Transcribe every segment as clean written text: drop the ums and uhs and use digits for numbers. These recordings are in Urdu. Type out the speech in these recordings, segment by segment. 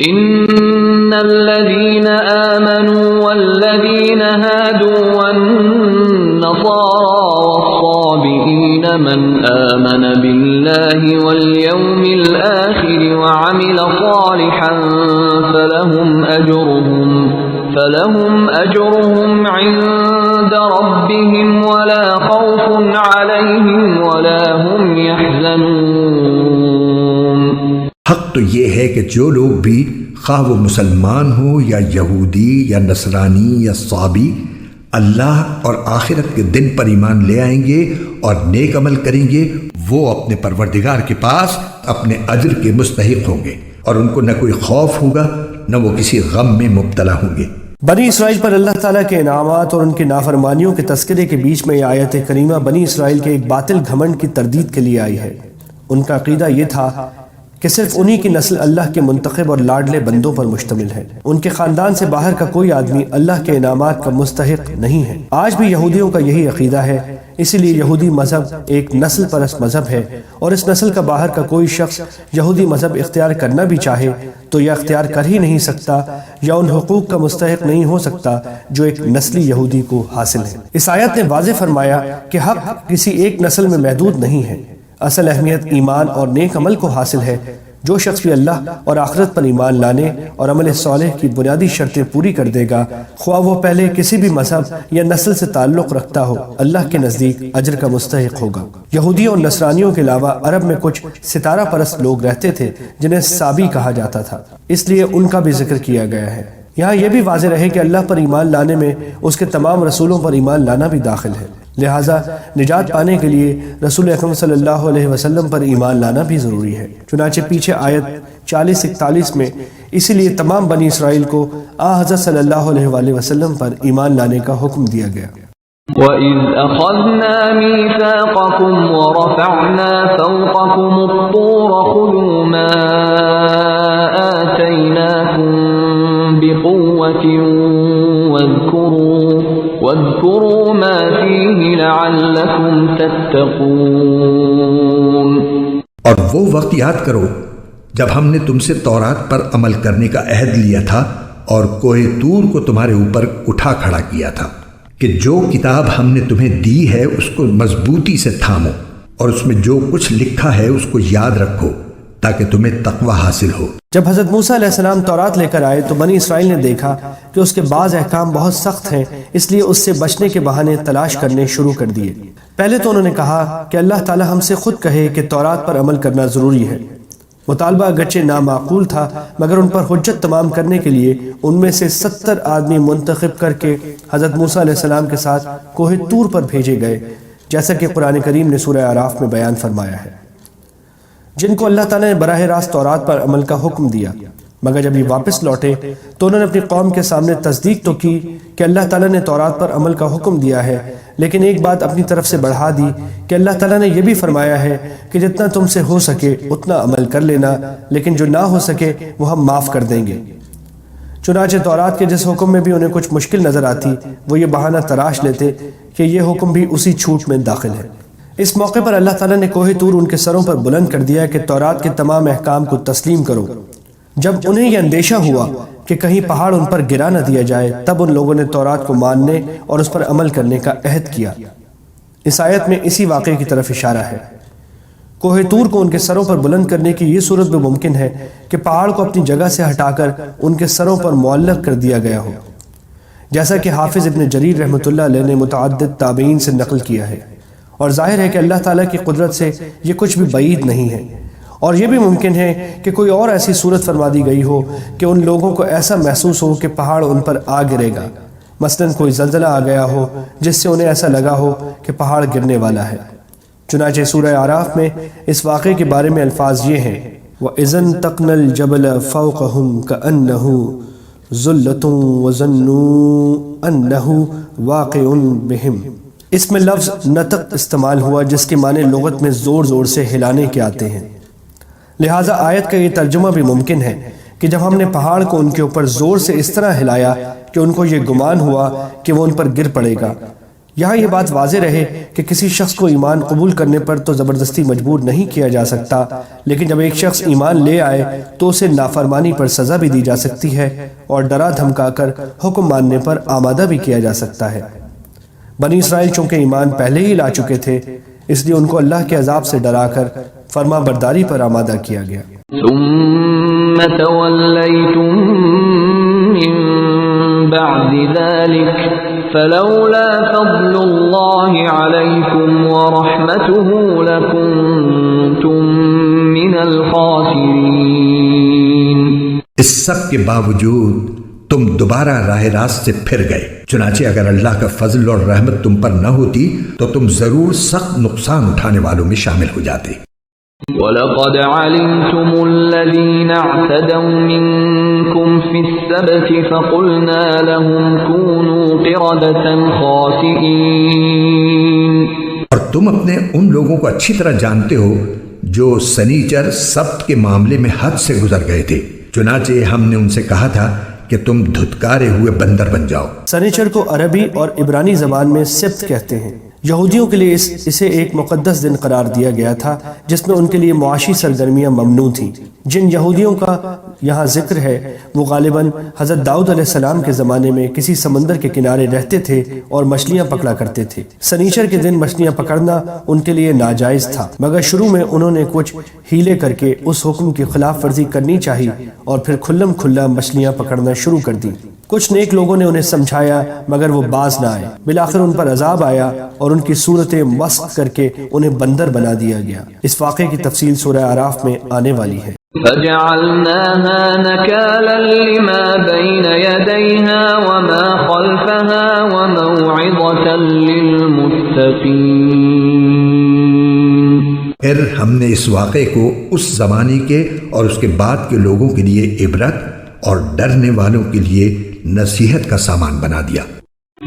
إن الذين آمنوا والذين هادوا والنصارى والصابئين من آمن بالله واليوم الآخر وعمل صالحا فلهم أجرهم عند ربهم ولا خوف عليهم ولا هم يحزنون۔ حق تو یہ ہے کہ جو لوگ بھی خواہ وہ مسلمان ہو یا یہودی یا نصرانی یا صابی اللہ اور آخرت کے دن پر ایمان لے آئیں گے اور نیک عمل کریں گے، وہ اپنے پروردگار کے پاس اپنے اجر کے مستحق ہوں گے اور ان کو نہ کوئی خوف ہوگا نہ وہ کسی غم میں مبتلا ہوں گے۔ بنی اسرائیل پر اللہ تعالیٰ کے انعامات اور ان کی نافرمانیوں کے تذکرے کے بیچ میں یہ آیت کریمہ بنی اسرائیل کے ایک باطل گھمنڈ کی تردید کے لیے آئی ہے۔ ان کا عقیدہ یہ تھا کہ صرف انہی کی نسل اللہ کے منتخب اور لاڈلے بندوں پر مشتمل ہے، ان کے خاندان سے باہر کا کوئی آدمی اللہ کے انعامات کا مستحق نہیں ہے۔ آج بھی یہودیوں کا یہی عقیدہ ہے، اسی لیے یہودی مذہب ایک نسل پرست مذہب ہے، اور اس نسل کا باہر کا کوئی شخص یہودی مذہب اختیار کرنا بھی چاہے تو یہ اختیار کر ہی نہیں سکتا یا ان حقوق کا مستحق نہیں ہو سکتا جو ایک نسلی یہودی کو حاصل ہے۔ اس آیت نے واضح فرمایا کہ حق کسی ایک نسل میں محدود نہیں ہے، اصل اہمیت ایمان اور نیک عمل کو حاصل ہے۔ جو شخص بھی اللہ اور آخرت پر ایمان لانے اور عمل صالح کی بنیادی شرطیں پوری کر دے گا، خواہ وہ پہلے کسی بھی مذہب یا نسل سے تعلق رکھتا ہو، اللہ کے نزدیک اجر کا مستحق ہوگا۔ یہودیوں اور نصرانیوں کے علاوہ عرب میں کچھ ستارہ پرست لوگ رہتے تھے جنہیں صابی کہا جاتا تھا، اس لیے ان کا بھی ذکر کیا گیا ہے۔ یہاں یہ بھی واضح رہے کہ اللہ پر ایمان لانے میں اس کے تمام رسولوں پر ایمان لانا بھی داخل ہے، لہٰذا نجات پانے کے لیے رسول اکرم صلی اللہ علیہ وسلم پر ایمان لانا بھی ضروری ہے۔ چنانچہ پیچھے آیت 40-41 میں اسی لیے تمام بنی اسرائیل کو حضرت صلی اللہ علیہ وآلہ وسلم پر ایمان لانے کا حکم دیا گیا۔ وَإِذْ أَخَذْنَا مِيثَاقَكُمْ وَرَفَعْنَا فَوْقَكُمُ الطُّورَ خُذُوا مَا آتَيْنَاكُمْ بِقُوَّةٍ وَاذْكُرُوا مَا فِيهِ لَعَلَّكُمْ تَتَّقُونَ۔ اور وہ وقت یاد کرو جب ہم نے تم سے تورات پر عمل کرنے کا عہد لیا تھا اور کوہ طور کو تمہارے اوپر اٹھا کھڑا کیا تھا کہ جو کتاب ہم نے تمہیں دی ہے اس کو مضبوطی سے تھامو اور اس میں جو کچھ لکھا ہے اس کو یاد رکھو تاکہ تمہیں تقوی حاصل ہو۔ جب حضرت موسیٰ علیہ السلام تورات لے کر آئے تو بنی اسرائیل نے دیکھا کہ اس کے بعض احکام بہت سخت ہیں، اس لیے اس سے بچنے کے بہانے تلاش کرنے شروع کر دیے۔ پہلے تو انہوں نے کہا کہ اللہ تعالی ہم سے خود کہے کہ تورات پر عمل کرنا ضروری ہے۔ مطالبہ اگرچہ نامعقول تھا مگر ان پر حجت تمام کرنے کے لیے ان میں سے 70 آدمی منتخب کر کے حضرت موسیٰ علیہ السلام کے ساتھ کوہ طور پر بھیجے گئے، جیسا کہ قرآن کریم نے سورہ اعراف میں بیان فرمایا ہے، جن کو اللہ تعالیٰ نے براہ راست تورات پر عمل کا حکم دیا۔ مگر جب یہ واپس لوٹے تو انہوں نے اپنی قوم کے سامنے تصدیق تو کی کہ اللہ تعالیٰ نے تورات پر عمل کا حکم دیا ہے، لیکن ایک بات اپنی طرف سے بڑھا دی کہ اللہ تعالیٰ نے یہ بھی فرمایا ہے کہ جتنا تم سے ہو سکے اتنا عمل کر لینا، لیکن جو نہ ہو سکے وہ ہم معاف کر دیں گے۔ چنانچہ تورات کے جس حکم میں بھی انہیں کچھ مشکل نظر آتی وہ یہ بہانہ تراش لیتے کہ یہ حکم بھی اسی چھوٹ میں داخل ہے۔ اس موقع پر اللہ تعالیٰ نے کوہ طور ان کے سروں پر بلند کر دیا کہ تورات کے تمام احکام کو تسلیم کرو۔ جب انہیں یہ اندیشہ ہوا کہ کہیں پہاڑ ان پر گرا نہ دیا جائے تب ان لوگوں نے تورات کو ماننے اور اس پر عمل کرنے کا عہد کیا۔ اس آیت میں اسی واقعے کی طرف اشارہ ہے۔ کوہ طور کو ان کے سروں پر بلند کرنے کی یہ صورت بھی ممکن ہے کہ پہاڑ کو اپنی جگہ سے ہٹا کر ان کے سروں پر معلق کر دیا گیا ہو، جیسا کہ حافظ ابن جریر رحمۃ اللہ علیہ نے متعدد تابعین سے نقل کیا ہے، اور ظاہر ہے کہ اللہ تعالیٰ کی قدرت سے یہ کچھ بھی بعید نہیں ہے۔ اور یہ بھی ممکن ہے کہ کوئی اور ایسی صورت فرما دی گئی ہو کہ ان لوگوں کو ایسا محسوس ہو کہ پہاڑ ان پر آ گرے گا، مثلاً کوئی زلزلہ آ گیا ہو جس سے انہیں ایسا لگا ہو کہ پہاڑ گرنے والا ہے۔ چنانچہ سورہ اعراف میں اس واقعے کے بارے میں الفاظ یہ ہیں، وَإِذَا انتَقْنَا الْجَبَلَ فَوْقَهُمْ كَأَنَّهُ ذُلَّةٌ وَظَنُّوا أَنَّهُ وَاقِعٌ بِهِمْ۔ اس میں لفظ نطق استعمال ہوا جس کے معنی لغت میں زور زور سے ہلانے کے آتے ہیں، لہٰذا آیت کا یہ ترجمہ بھی ممکن ہے کہ جب ہم نے پہاڑ کو ان کے اوپر زور سے اس طرح ہلایا کہ ان کو یہ گمان ہوا کہ وہ ان پر گر پڑے گا، یہاں یہ بات واضح رہے کہ کسی شخص کو ایمان قبول کرنے پر تو زبردستی مجبور نہیں کیا جا سکتا، لیکن جب ایک شخص ایمان لے آئے تو اسے نافرمانی پر سزا بھی دی جا سکتی ہے اور ڈرا دھمکا کر حکم ماننے پر آمادہ بھی کیا جا سکتا ہے۔ بنی اسرائیل چونکہ ایمان پہلے ہی لا چکے تھے، اس لیے ان کو اللہ کے عذاب سے ڈرا کر فرما برداری پر آمادہ کیا گیا۔ ثم تولیتم من بعد ذلك فلولا فضل الله عليكم ورحمته لكنتم من الخاسرين۔ اس سب کے باوجود تم دوبارہ راہ راست سے پھر گئے، چنانچہ اگر اللہ کا فضل اور رحمت تم پر نہ ہوتی تو تم ضرور سخت نقصان اٹھانے والوں میں شامل ہو جاتے۔ وَلَقَدْ عَلِمْتُمُ الَّذِينَ اعْتَدَوْا مِنكُمْ فِي السَّبْتِ فَقُلْنَا لَهُمْ كُونُوا قِرَدَةً خَاسِئِينَ۔ اور تم اپنے ان لوگوں کو اچھی طرح جانتے ہو جو سنیچر سبت کے معاملے میں حد سے گزر گئے تھے، چنانچہ ہم نے ان سے کہا تھا کہ تم دھتکارے ہوئے بندر بن جاؤ۔ سنیچر کو عربی اور عبرانی زبان میں سبت کہتے ہیں۔ یہودیوں کے لیے اسے ایک مقدس دن قرار دیا گیا تھا جس میں ان کے لیے معاشی سرگرمیاں ممنوع تھیں۔ جن یہودیوں کا یہاں ذکر ہے وہ غالباً حضرت داؤد علیہ السلام کے زمانے میں کسی سمندر کے کنارے رہتے تھے اور مچھلیاں پکڑا کرتے تھے۔ سنیچر کے دن مچھلیاں پکڑنا ان کے لیے ناجائز تھا، مگر شروع میں انہوں نے کچھ ہیلے کر کے اس حکم کی خلاف ورزی کرنی چاہی اور پھر کھلم کھلا مچھلیاں پکڑنا شروع کر دی۔ کچھ نیک لوگوں نے انہیں سمجھایا مگر وہ باز نہ آئے، بالآخر ان پر عذاب آیا اور ان کی صورتیں مسخ کر کے انہیں بندر بنا دیا گیا۔ اس واقعے کی تفصیل سورہ اعراف میں آنے والی ہے۔ فَجَعَلْنَاهَا نَكَالًا لِمَا بَيْنَ يَدَيْهَا وَمَا خَلْفَهَا وَمَوْعِظَةً لِلْمُتَّقِينَ۔ پھر ہم نے اس واقعے کو اس زمانے کے اور اس کے بعد کے لوگوں کے لیے عبرت اور ڈرنے والوں کے لیے نصیحت کا سامان بنا دیا۔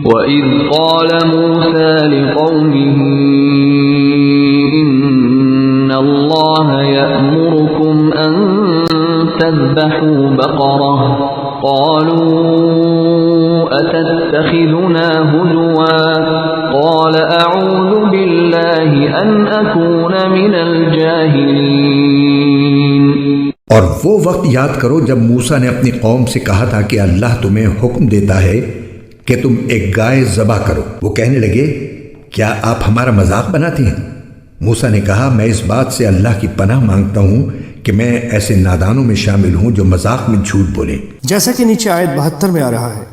وَإِذْ قَالَ مُوسَى لِقَوْمِهِ إِنَّ اللَّهَ يَأْمُرُكُمْ أَن تَذْبَحُوا بَقَرَةً قَالُوا أَتَتَّخِذُنَا هُزُوًا قَالَ أَعُوذُ بِاللَّهِ أَنْ أَكُونَ مِنَ الْجَاهِلِينَ۔ اور وہ وقت یاد کرو جب موسیٰ نے اپنی قوم سے کہا تھا کہ اللہ تمہیں حکم دیتا ہے کہ تم ایک گائے ذبح کرو۔ وہ کہنے لگے کیا آپ ہمارا مذاق بناتی ہیں؟ موسیٰ نے کہا میں اس بات سے اللہ کی پناہ مانگتا ہوں کہ میں ایسے نادانوں میں شامل ہوں جو مذاق میں جھوٹ بولیں۔ جیسا کہ نیچے آیت 72 میں آ رہا ہے،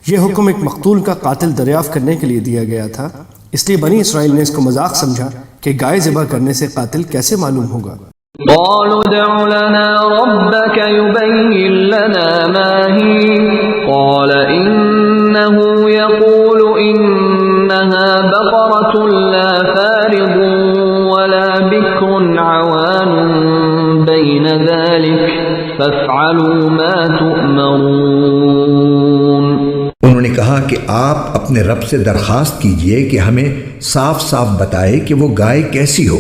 یہ حکم ایک مقتول کا قاتل دریافت کرنے کے لیے دیا گیا تھا، اس لیے بنی اسرائیل نے اس کو مذاق سمجھا کہ گائے ذبح کرنے سے قاتل کیسے معلوم ہوگا۔ قالوا ادع لنا ربك يبين لنا ما هي قال إنه يقول إنها بقرة لا فارض ولا بكر عوان بين ذلك فافعلوا ما تؤمرون۔ انہوں نے کہا کہ آپ اپنے رب سے درخواست کیجئے کہ ہمیں صاف صاف بتائے کہ وہ گائے کیسی ہو۔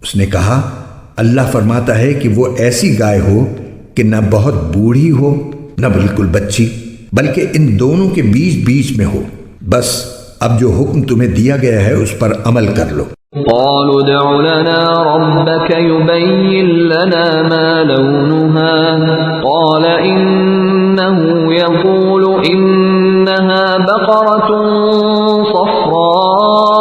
اس نے کہا اللہ فرماتا ہے کہ وہ ایسی گائے ہو کہ نہ بہت بوڑھی ہو نہ بالکل بچی، بلکہ ان دونوں کے بیچ بیچ میں ہو۔ بس اب جو حکم تمہیں دیا گیا ہے اس پر عمل کر لو۔ قالوا ادع لنا ربك يبين لنا ما لونها قال إنه يقول إنها بقرة صفراء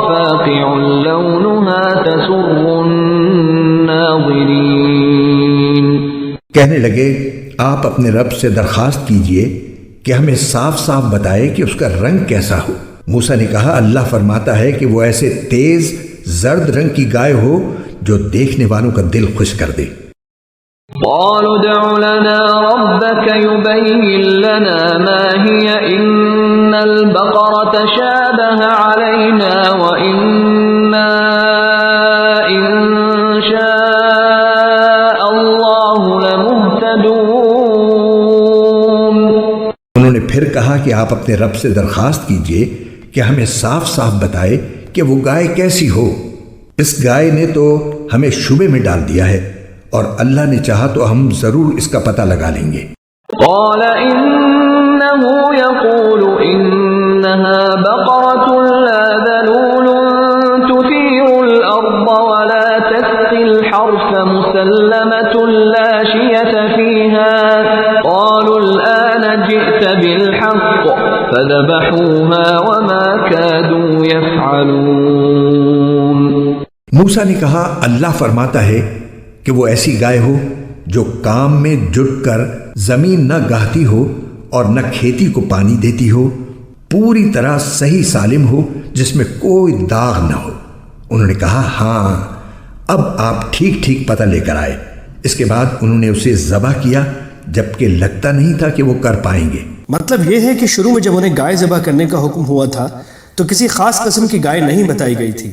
فاقع لونها تسر الناظرين۔ کہنے لگے آپ اپنے رب سے درخواست کیجئے کہ ہمیں صاف صاف بتائے کہ اس کا رنگ کیسا ہو۔ موسیٰ نے کہا اللہ فرماتا ہے کہ وہ ایسے تیز زرد رنگ کی گائے ہو جو دیکھنے والوں کا دل خوش کر دے۔ قالوا ادع لنا ربك يبين لنا ما هي إن البقرة شابه علينا وإنا إن شاء الله لمهتدون۔ انہوں نے پھر کہا کہ آپ اپنے رب سے درخواست کیجئے کہ ہمیں صاف صاف بتائے کہ وہ گائے کیسی ہو۔ اس گائے نے تو ہمیں شبے میں ڈال دیا ہے اور اللہ نے چاہا تو ہم ضرور اس کا پتہ لگا لیں گے۔ قال إنه يقول إنها إنها بقرة لا ذلول تثير الأرض ولا تسقي الحرث مسلمة لا شية فيها قالوا الآن جئت بالحق فذبحوها وما كادوا يفعلون۔ موسیٰ نے کہا اللہ فرماتا ہے کہ وہ ایسی گائے ہو جو کام میں جٹ کر زمین نہ گاہتی ہو اور نہ کھیتی کو پانی دیتی ہو، پوری طرح صحیح سالم ہو جس میں کوئی داغ نہ ہو۔ انہوں نے کہا ہاں اب آپ ٹھیک ٹھیک پتہ لے کر آئے۔ اس کے بعد انہوں نے اسے ذبح کیا جبکہ لگتا نہیں تھا کہ وہ کر پائیں گے۔ مطلب یہ ہے کہ شروع میں جب انہیں گائے ذبح کرنے کا حکم ہوا تھا تو کسی خاص قسم کی گائے نہیں بتائی گئی تھی،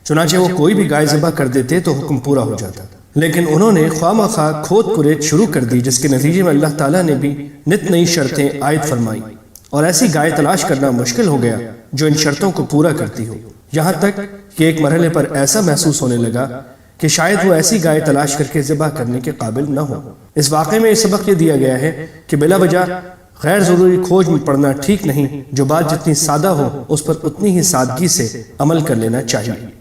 چنانچہ وہ کوئی بھی گائے ذبح کر دیتے تو حکم پورا ہو جاتا، لیکن انہوں نے خواہ مخواہ کھود کریت شروع کر دی، جس کے نتیجے میں اللہ تعالیٰ نے بھی نت نئی شرطیں عائد فرمائی اور ایسی گائے تلاش کرنا مشکل ہو گیا جو ان شرطوں کو پورا کرتی ہو، یہاں تک کہ ایک مرحلے پر ایسا محسوس ہونے لگا کہ شاید وہ ایسی گائے تلاش کر کے ذبح کرنے کے قابل نہ ہو۔ اس واقعے میں یہ سبق یہ دیا گیا ہے کہ بلا وجہ غیر ضروری کھوج میں پڑنا ٹھیک نہیں، جو بات جتنی سادہ ہو اس پر اتنی ہی سادگی سے عمل کر لینا چاہیے۔